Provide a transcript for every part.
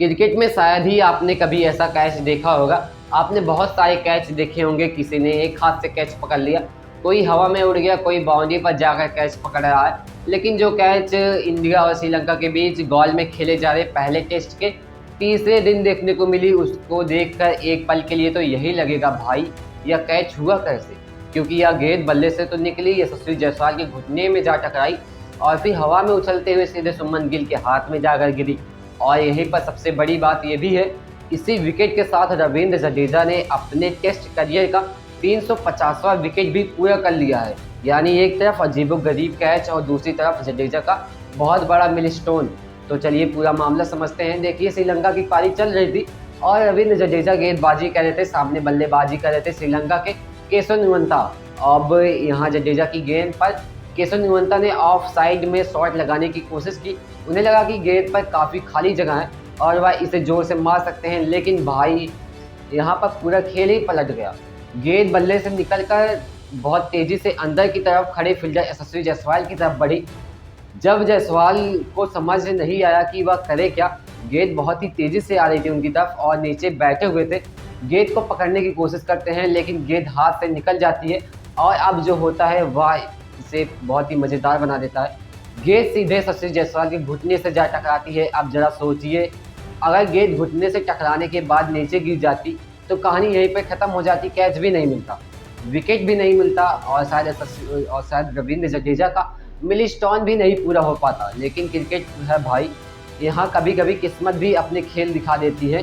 Cricket में शायद ही आपने कभी ऐसा कैच देखा होगा। आपने बहुत सारे कैच देखे होंगे, किसी ने एक हाथ से कैच पकड़ लिया, कोई हवा में उड़ गया, कोई बाउंड्री पर जाकर कैच पकड़ रहा है। लेकिन जो कैच इंडिया और श्रीलंका के बीच गॉल में खेले जा रहे पहले टेस्ट के तीसरे दिन देखने को मिली, उसको देखकर एक पल के लिए तो यही लगेगा भाई यह कैच हुआ कैसे, क्योंकि यह गेंद बल्ले से तो निकली, यशस्वी जायसवाल के घुटने में जा टकराई और फिर हवा में उछलते हुए सीधे शुभमन गिल के हाथ में जाकर गिरी। और यहीं पर सबसे बड़ी बात यह भी है, इसी विकेट के साथ रविंद्र जडेजा ने अपने टेस्ट करियर का 350वां विकेट भी पूरा कर लिया है। यानी एक तरफ अजीबोगरीब कैच और दूसरी तरफ जडेजा का बहुत बड़ा मिलस्टोन। तो चलिए पूरा मामला समझते हैं। देखिए, श्रीलंका की पारी चल रही थी और रविंद्र जडेजा गेंदबाजी कर रहे थे, सामने बल्लेबाजी कर रहे थे श्रीलंका के केशव न्यूनता। अब यहाँ जडेजा की गेंद पर केशव न्यूनता ने ऑफ साइड में शॉट लगाने की कोशिश की। उन्हें लगा कि गेंद पर काफ़ी खाली जगह है और वह इसे जोर से मार सकते हैं, लेकिन भाई यहाँ पर पूरा खेल ही पलट गया। गेंद बल्ले से निकलकर बहुत तेज़ी से अंदर की तरफ खड़े फील्डर यशस्वी जायसवाल की तरफ बढ़ी। जब जायसवाल को समझ नहीं आया कि वह करे क्या, गेंद बहुत ही तेज़ी से आ रही थी उनकी तरफ और नीचे बैठे हुए थे। गेंद को पकड़ने की कोशिश करते हैं, लेकिन गेंद हाथ से निकल जाती है और अब जो होता है वह इसे बहुत ही मज़ेदार बना देता है। गेंद सीधे यशस्वी जायसवाल के घुटने से जा टकराती है। अब जरा सोचिए, अगर गेंद घुटने से टकराने के बाद नीचे गिर जाती तो कहानी यहीं पर ख़त्म हो जाती, कैच भी नहीं मिलता, विकेट भी नहीं मिलता और शायद रविंद्र जडेजा का मिलस्टोन भी नहीं पूरा हो पाता। लेकिन क्रिकेट है भाई, यहाँ कभी कभी किस्मत भी अपने खेल दिखा देती है।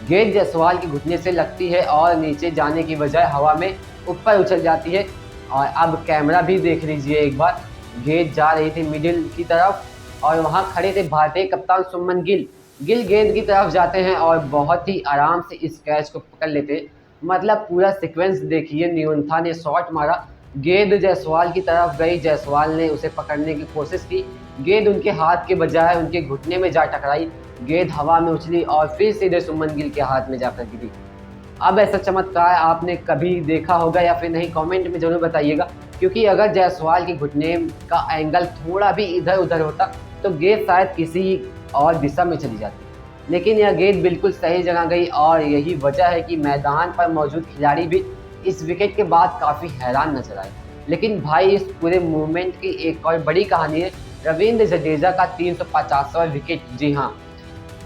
गेंद जायसवाल के घुटने से लगती है और नीचे जाने की बजाय हवा में ऊपर उछल जाती है। और अब कैमरा भी देख लीजिए एक बार, गेंद जा रही थी मिडिल की तरफ और वहाँ खड़े थे भारतीय कप्तान शुभमन गिल। गिल गेंद की तरफ जाते हैं और बहुत ही आराम से इस कैच को पकड़ लेते हैं। मतलब पूरा सीक्वेंस देखिए, न्यूनथा ने शॉट मारा, गेंद जायसवाल की तरफ गई, जायसवाल ने उसे पकड़ने की कोशिश की, गेंद उनके हाथ के बजाय उनके घुटने में जा टकराई, गेंद हवा में उछली और फिर सीधे शुभमन गिल के हाथ में जाकर गिरी। अब ऐसा चमत्कार आपने कभी देखा होगा या फिर नहीं, कमेंट में ज़रूर बताइएगा। क्योंकि अगर जायसवाल के घुटने का एंगल थोड़ा भी इधर उधर होता तो गेंद शायद किसी और दिशा में चली जाती, लेकिन यह गेंद बिल्कुल सही जगह गई और यही वजह है कि मैदान पर मौजूद खिलाड़ी भी इस विकेट के बाद काफ़ी हैरान नजर आए। लेकिन भाई इस पूरे मूवमेंट की एक और बड़ी कहानी है, रविंद्र जडेजा का 350वां विकेट। जी हाँ,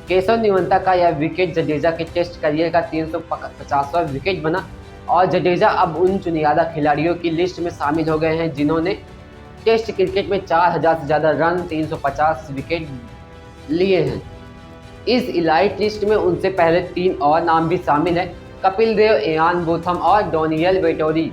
केशव न्यूनता का यह विकेट जडेजा के टेस्ट करियर का 350वां विकेट बना और जडेजा अब उन चुनिंदा खिलाड़ियों की लिस्ट में शामिल हो गए हैं जिन्होंने टेस्ट क्रिकेट में 4000 से ज़्यादा रन, 350 विकेट लिए हैं। इस इलाइट लिस्ट में उनसे पहले 3 और नाम भी शामिल हैं, कपिल देव, इयान बोथम और डोनियल वेटोरी।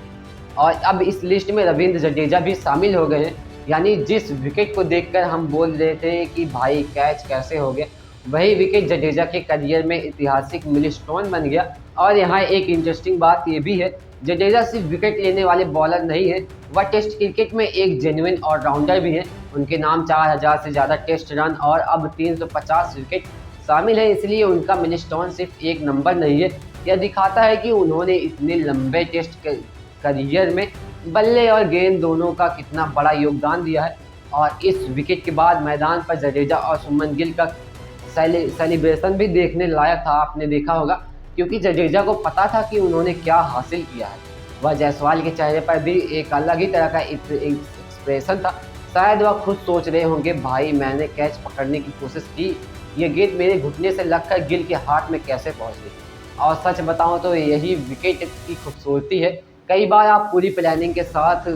और अब इस लिस्ट में रविंद्र जडेजा भी शामिल हो गए हैं। यानी जिस विकेट को देखकर हम बोल रहे थे कि भाई कैच कैसे हो गया, वही विकेट जडेजा के करियर में ऐतिहासिक मिलस्टोन बन गया। और यहाँ एक इंटरेस्टिंग बात ये भी है, जडेजा सिर्फ विकेट लेने वाले बॉलर नहीं है, वह टेस्ट क्रिकेट में एक जेन्युइन ऑलराउंडर भी हैं। उनके नाम 4000 से ज़्यादा टेस्ट रन और अब 350 विकेट शामिल है, इसलिए उनका मिलस्टोन सिर्फ एक नंबर नहीं है। यह दिखाता है कि उन्होंने इतने लंबे टेस्ट करियर में बल्ले और गेंद दोनों का कितना बड़ा योगदान दिया है। और इस विकेट के बाद मैदान पर जडेजा और शुभमन गिल का सेलिब्रेशन भी देखने लायक था, आपने देखा होगा, क्योंकि जडेजा को पता था कि उन्होंने क्या हासिल किया है। वह जायसवाल के चेहरे पर भी एक अलग ही तरह का एक्सप्रेशन था। शायद वह खुद सोच रहे होंगे, भाई मैंने कैच पकड़ने की कोशिश की, ये गेंद मेरे घुटने से लगकर गिल के हाथ में कैसे पहुंच गई। और सच बताऊं तो यही विकेट की खूबसूरती है। कई बार आप पूरी प्लानिंग के साथ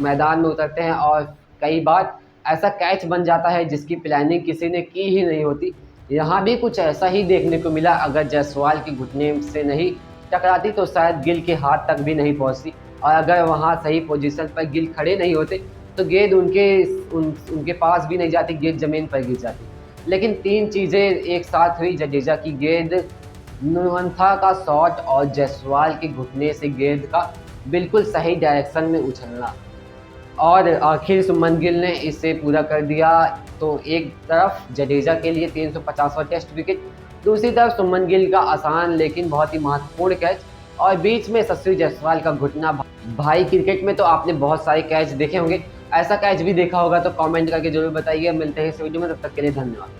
मैदान में उतरते हैं और कई बार ऐसा कैच बन जाता है जिसकी प्लानिंग किसी ने की ही नहीं होती। यहाँ भी कुछ ऐसा ही देखने को मिला। अगर जायसवाल के घुटने से नहीं टकराती तो शायद गिल के हाथ तक भी नहीं पहुँचती, और अगर वहाँ सही पोजीशन पर गिल खड़े नहीं होते तो गेंद उनके पास भी नहीं जाती, गेंद ज़मीन पर गिर जाती। लेकिन 3 चीज़ें एक साथ हुई, जडेजा की गेंद, न्यूनथा का शॉट और जायसवाल के घुटने से गेंद का बिल्कुल सही डायरेक्शन में उछलना, और आखिर शुभमन गिल ने इसे पूरा कर दिया। तो एक तरफ जडेजा के लिए 350वां टेस्ट विकेट, दूसरी तरफ शुभमन गिल का आसान लेकिन बहुत ही महत्वपूर्ण कैच, और बीच में यशस्वी जायसवाल का घुटना। भाई क्रिकेट में तो आपने बहुत सारे कैच देखे होंगे, ऐसा कैच भी देखा होगा तो कमेंट करके जरूर बताइए। मिलते हैं इस वीडियो में, तब तक के लिए धन्यवाद।